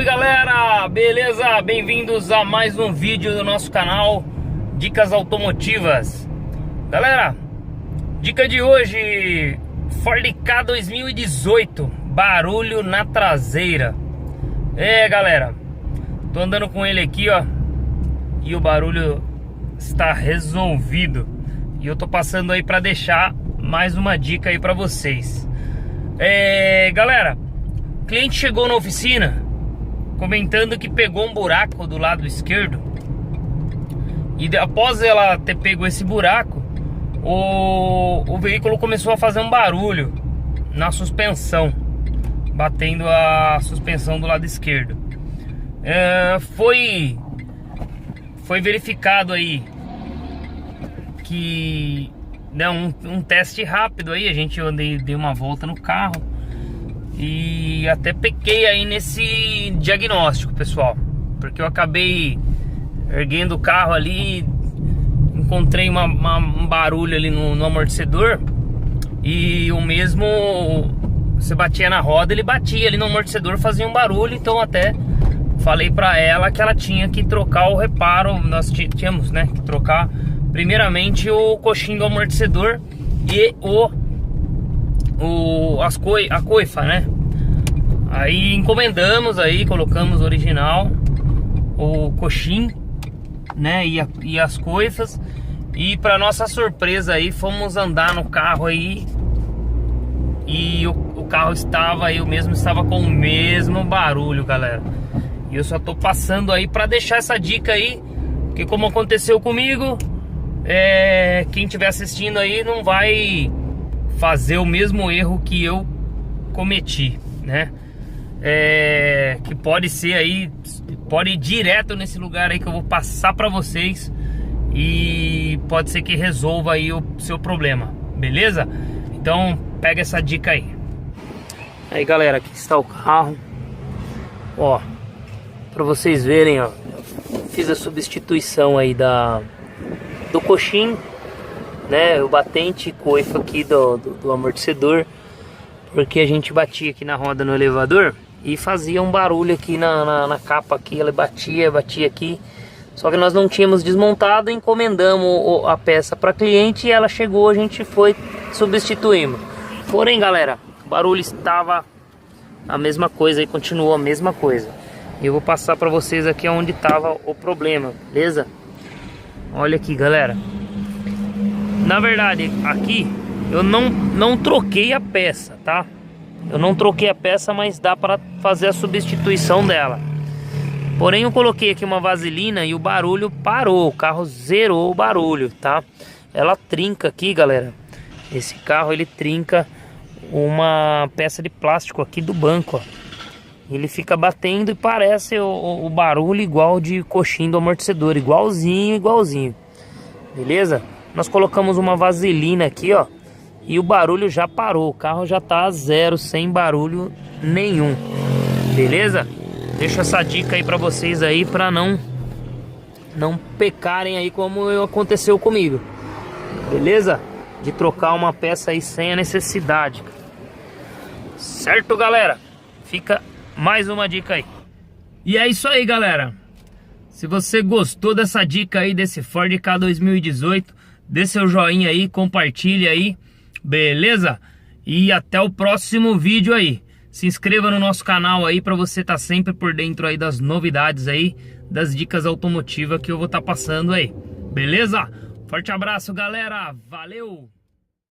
salve galera, beleza? Bem-vindos a mais um vídeo do nosso canal Dicas Automotivas. Galera, dica de hoje: Ford Ka 2018, barulho na traseira. Galera, tô andando com ele aqui, ó, e o barulho está resolvido. E eu tô passando aí pra deixar mais uma dica aí pra vocês. Galera, o cliente chegou na oficina comentando que pegou um buraco do lado esquerdo. E após ela ter pego esse buraco, o veículo começou a fazer um barulho na suspensão, batendo a suspensão do lado esquerdo. Foi verificado aí que, né, um teste rápido aí. A gente dei uma volta no carro e até pequei aí nesse diagnóstico, pessoal, porque eu acabei erguendo o carro ali, encontrei um barulho ali no amortecedor, e o mesmo, você batia na roda, ele batia ali no amortecedor, fazia um barulho. Então até falei pra ela que ela tinha que trocar o reparo. Nós tínhamos, né, que trocar primeiramente o coxim do amortecedor e a coifa, né? Aí encomendamos, aí colocamos o original, o coxim, né, e as coifas. E para nossa surpresa aí, fomos andar no carro aí, e o carro estava, eu mesmo estava com o mesmo barulho, galera. E eu só tô passando aí para deixar essa dica aí, porque como aconteceu comigo, quem estiver assistindo aí não vai fazer o mesmo erro que eu cometi, né? Que pode ser aí, pode ir direto nesse lugar aí que eu vou passar para vocês, e pode ser que resolva aí o seu problema, beleza? Então pega essa dica aí. Aí galera, aqui está o carro, ó, para vocês verem, ó. Fiz a substituição aí do coxim, né, o batente e coifa aqui do amortecedor, porque a gente batia aqui na roda no elevador e fazia um barulho aqui na capa aqui. Ela batia aqui, só que nós não tínhamos desmontado. Encomendamos a peça para cliente e ela chegou, a gente foi, substituímos. Porém galera, o barulho estava a mesma coisa e continuou a mesma coisa. E eu vou passar para vocês aqui onde estava o problema, beleza? Olha aqui galera, na verdade aqui eu não troquei a peça, tá? Eu não troquei a peça, mas dá para fazer a substituição dela. Porém eu coloquei aqui uma vaselina e o barulho parou, o carro zerou o barulho, tá? Ela trinca aqui, galera. Esse carro ele trinca uma peça de plástico aqui do banco, ó. Ele fica batendo e parece o barulho igual de coxim do amortecedor, igualzinho. Beleza? Nós colocamos uma vaselina aqui, ó, e o barulho já parou. O carro já tá a zero, sem barulho nenhum. Beleza? Deixo essa dica aí pra vocês aí, pra não pecarem aí como aconteceu comigo. Beleza? De trocar uma peça aí sem a necessidade. Certo, galera? Fica mais uma dica aí. E é isso aí, galera. Se você gostou dessa dica aí, desse Ford Ka 2018, dê seu joinha aí, compartilhe aí, beleza? E até o próximo vídeo aí. Se inscreva no nosso canal aí para você estar sempre por dentro aí das novidades aí, das dicas automotivas que eu vou estar passando aí, beleza? Forte abraço, galera, valeu!